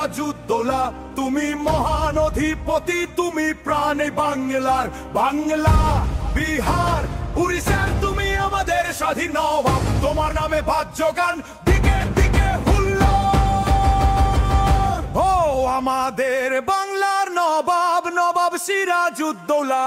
সিরাজউদ্দৌলা, তুমি মহান অধিপতি, তুমি প্রাণে বাংলার। বাংলা, বিহার, উড়িষ্যার তুমি আমাদের স্বাধীন নবাব। তোমার নামে বাদ্য গান, দিকে দিকে হুল্লোড়। ও আমাদের বাংলার নবাব, নবাব সিরাজউদ্দৌলা।